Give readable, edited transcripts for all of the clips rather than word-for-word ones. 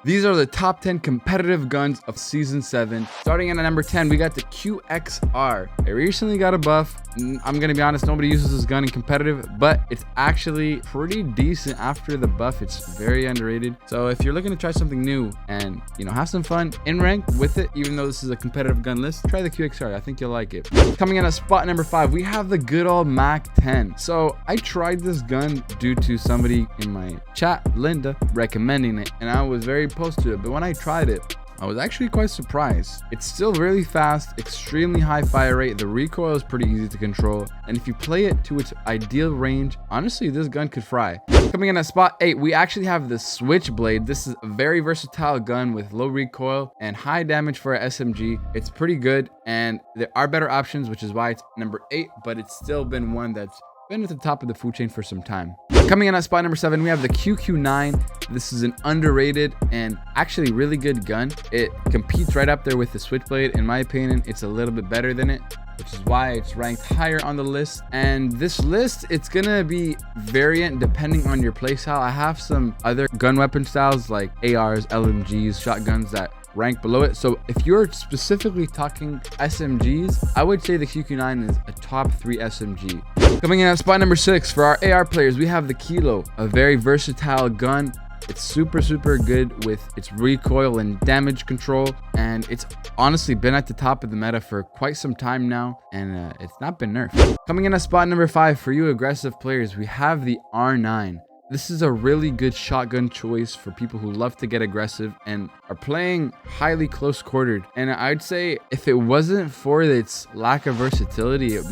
These are the top 10 competitive guns of Season 7. Starting in at number 10, we got the QXR. It recently got a buff. I'm going to be honest, nobody uses this gun in competitive, but it's actually pretty decent after the buff. It's very underrated. So if you're looking to try something new and, have some fun in rank with it, even though this is a competitive gun list, try the QXR. I think you'll like it. Coming in at spot number 5, we have the good old Mac 10. So I tried this gun due to somebody in my chat, Linda, recommending it, and I was very opposed to it, but when I tried it, I was actually quite surprised. It's still really fast, extremely high fire rate. The recoil is pretty easy to control, and if you play it to its ideal range, honestly, this gun could fry. Coming in at spot 8, we actually have the Switchblade. This is a very versatile gun with low recoil and high damage for a SMG. It's pretty good, and there are better options, which is why it's number 8, but it's still been one that's been at the top of the food chain for some time. Coming in at spot number 7, we have the QQ9. This is an underrated and actually really good gun. It competes right up there with the Switchblade. In my opinion, it's a little bit better than it, which is why it's ranked higher on the list. And this list, it's gonna be variant depending on your playstyle. I have some other gun weapon styles like ARs, LMGs, shotguns that rank below it. So if you're specifically talking SMGs, I would say the QQ9 is a top 3 SMG. Coming in at spot number 6, for our AR players, we have the Kilo, a very versatile gun. It's super good with its recoil and damage control, and it's honestly been at the top of the meta for quite some time now, and it's not been nerfed. Coming in at spot number 5, for you aggressive players, we have the R9. This is a really good shotgun choice for people who love to get aggressive and are playing highly close quartered. And I'd say if it wasn't for its lack of versatility, it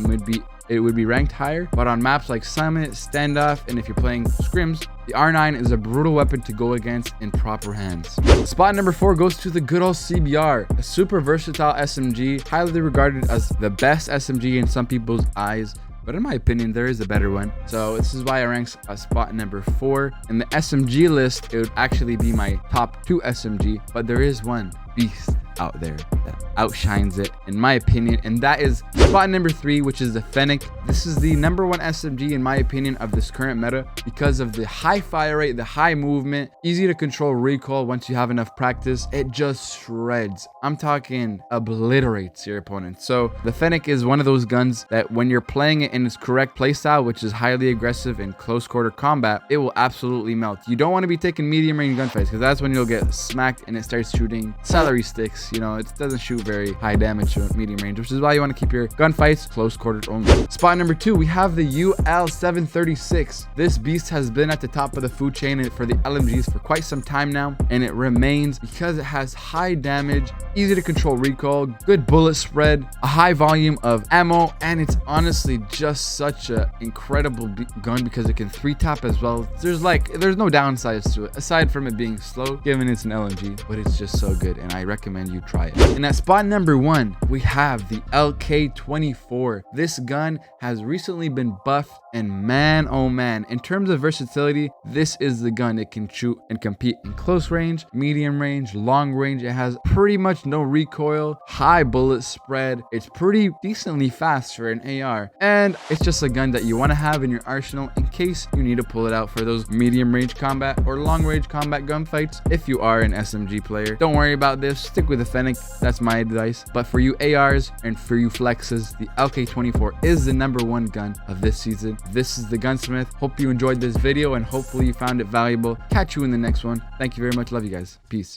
would be ranked higher. But on maps like Summit, Standoff, and if you're playing scrims, the R9 is a brutal weapon to go against in proper hands. Spot number 4 goes to the good old CBR, a super versatile SMG, highly regarded as the best SMG in some people's eyes. But in my opinion, there is a better one. So this is why I ranks a spot number 4. In the SMG list, it would actually be my top 2 SMG. But there is one beast out there that outshines it, in my opinion, and that is spot number 3, which is the Fennec. This is the number 1 SMG in my opinion of this current meta because of the high fire rate, the high movement, easy to control recoil once you have enough practice. It just shreds. I'm talking obliterates your opponent. So the Fennec is one of those guns that when you're playing it in its correct playstyle, which is highly aggressive in close quarter combat, it will absolutely melt. You don't want to be taking medium range gunfights because that's when you'll get smacked and it starts shooting celery sticks. It doesn't shoot very high damage at medium range, which is why you want to keep your gunfights close quartered only. Spot number 2, we have the UL736. This beast has been at the top of the food chain for the LMGs for quite some time now, and it remains because it has high damage, easy to control recoil, good bullet spread, a high volume of ammo, and it's honestly just such an incredible gun because it can 3-tap as well. There's no downsides to it aside from it being slow, given it's an LMG, but it's just so good, and I recommend you try it. And at spot number 1, we have the LK24. This gun has recently been buffed, and man, oh man, in terms of versatility, this is the gun. It can shoot and compete in close range, medium range, long range. It has pretty much no recoil, high bullet spread. It's pretty decently fast for an AR, and it's just a gun that you want to have in your arsenal in case you need to pull it out for those medium range combat or long range combat gunfights. If you are an SMG player, don't worry about this. Stick with the Fennec. That's my advice. But for you ARs and for you flexes, the LK24 is the number 1 gun of this season. This is the Gunsmith. Hope you enjoyed this video and hopefully you found it valuable. Catch you in the next one. Thank you very much. Love you guys. Peace.